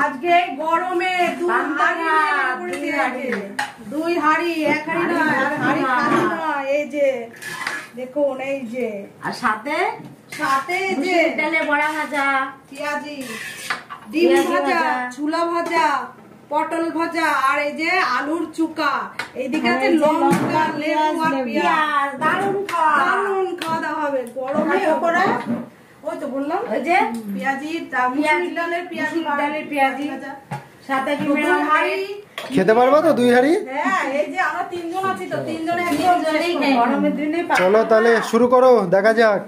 আজকে গরমে দুই হাড়ি এক হাড়ি নয় আর হাড়ি খালি নয়। এই যে দেখুন, এই যে আর সাথে যে ডালে বড়া ভাজা, পেঁয়াজি, ডিম ভাজা, ছোলা ভাজা, পটল ভাজা, আর এই যে আলুর চুকা। এইদিকে আছে লঙ্কা, লেবু আর পেঁয়াজ। দারুণ খাওয়া দাওয়া হবে গরমে। ওই তো বললাম, ওই যে পেঁয়াজি, ডালের পেঁয়াজি সাথে খেতে পারবো তো 2 হাড়ি? হ্যাঁ, এই যে আমরা 3 জন আছি তো 3 জনে গরমের দিনে। চলো তাহলে শুরু করো, দেখা যাক।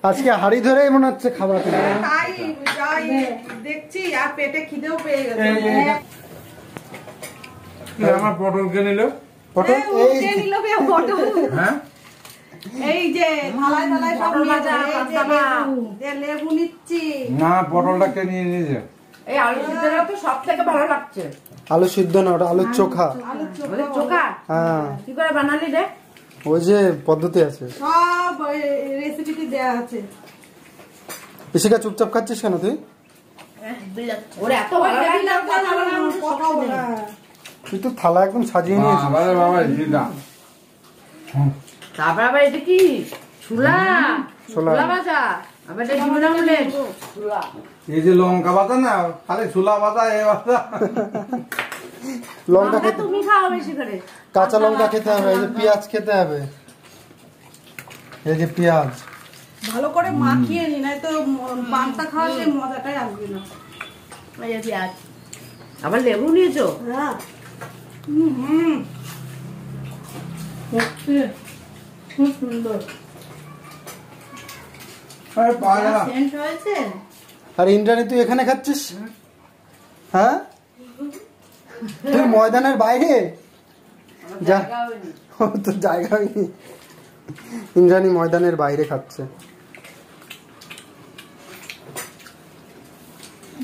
আজকে হাড়ি ধরে মনে হচ্ছে খাবার দেখছি, আর পেটে খিদেও পেয়ে গেছে। আমার পটল কে নিল? এই যে থালায় থালায় সব লেবু নিচ্ছি। না, পটলটা কে নিয়ে নিয়েছে? এই আলু সিদ্ধটা তো সব থেকে ভালো লাগছে। আলু সিদ্ধ না, ওটা আলুর চোখা। চোখা হ্যাঁ, কি করে বানালি রে? ওই যে পদ্ধতি আছে, সব রেসিপিতে দেয়া আছে। পিসিকা চুপচাপ খাচ্ছিস কেন তুই? ওরে এত ভালো তুই তো থালা একদম সাজিয়ে নিয়েছিস। তারপর আবার এটা কি ছোলা ভাজা, আবার এটা ডিমের অমলেট। এই যে লঙ্কা বাতা না, খালি ছোলা বাতা, এ বাতা। লঙ্কা খেতে, তুমি খাও বেশি করে। কাঁচা লঙ্কা খেতে হবে, এই যে পেঁয়াজ খেতে হবে, এই যে পেঁয়াজ ভালো করে মাখিয়ে নি, নাই তো পান্তা খাওয়াতে মজাটাই আসবে না। এই যে পেঁয়াজ, আবার লেবু নিয়েছো? হ্যাঁ, খুব সুন্দর সেন্ট হয়েছে। আর ইন্দ্রাণী তুই এখানে খাচ্ছিস? হ্যাঁ, তুই ময়দানের বাইরে যা, তো জায়গা হয়নি। ইন্দ্রাণী ময়দানের বাইরে খাচ্ছে।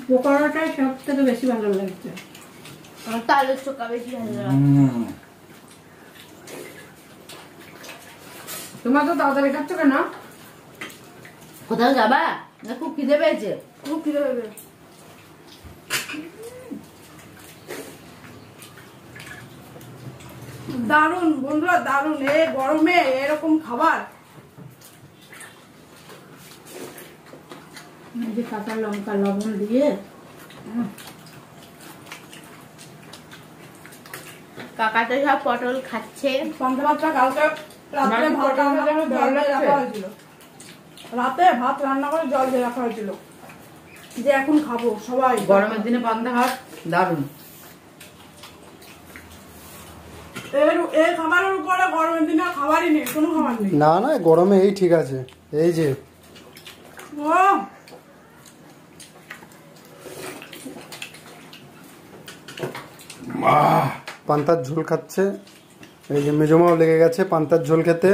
পকোড়াটাই সব থেকে বেশি ভালো লাগছে। আমার তো আলুর চোখা বেশি ভালো লাগে। তোমার তো তাড়াতাড়ি খাচ্ছ কেন? কোথাও যাবা না? খুব খিদে পেয়েছে? খুব খিদে পেয়েছে। দারুন বন্ধুরা, দারুন। এই গরমে এরকম খাবার। কাঁচা লঙ্কা লবণ দিয়ে কাকা তো সব পটল খাচ্ছে। পান্তা ভাতটা কালকে রাতে ভাত রান্না করে জল দিয়ে রাখা হয়েছিল, যে এখন খাবো সবাই। গরমের দিনে পান্তা ভাত দারুন। এই খাবারের উপরে গরমের দিনে খাবারই নেই, কোনো খাবার নেই। না না, গরমে এই ঠিক আছে। এই যে পান্তার ঝোল খাচ্ছে, এই যে মেজমাও লেগে গেছে পান্তার ঝোল খেতে।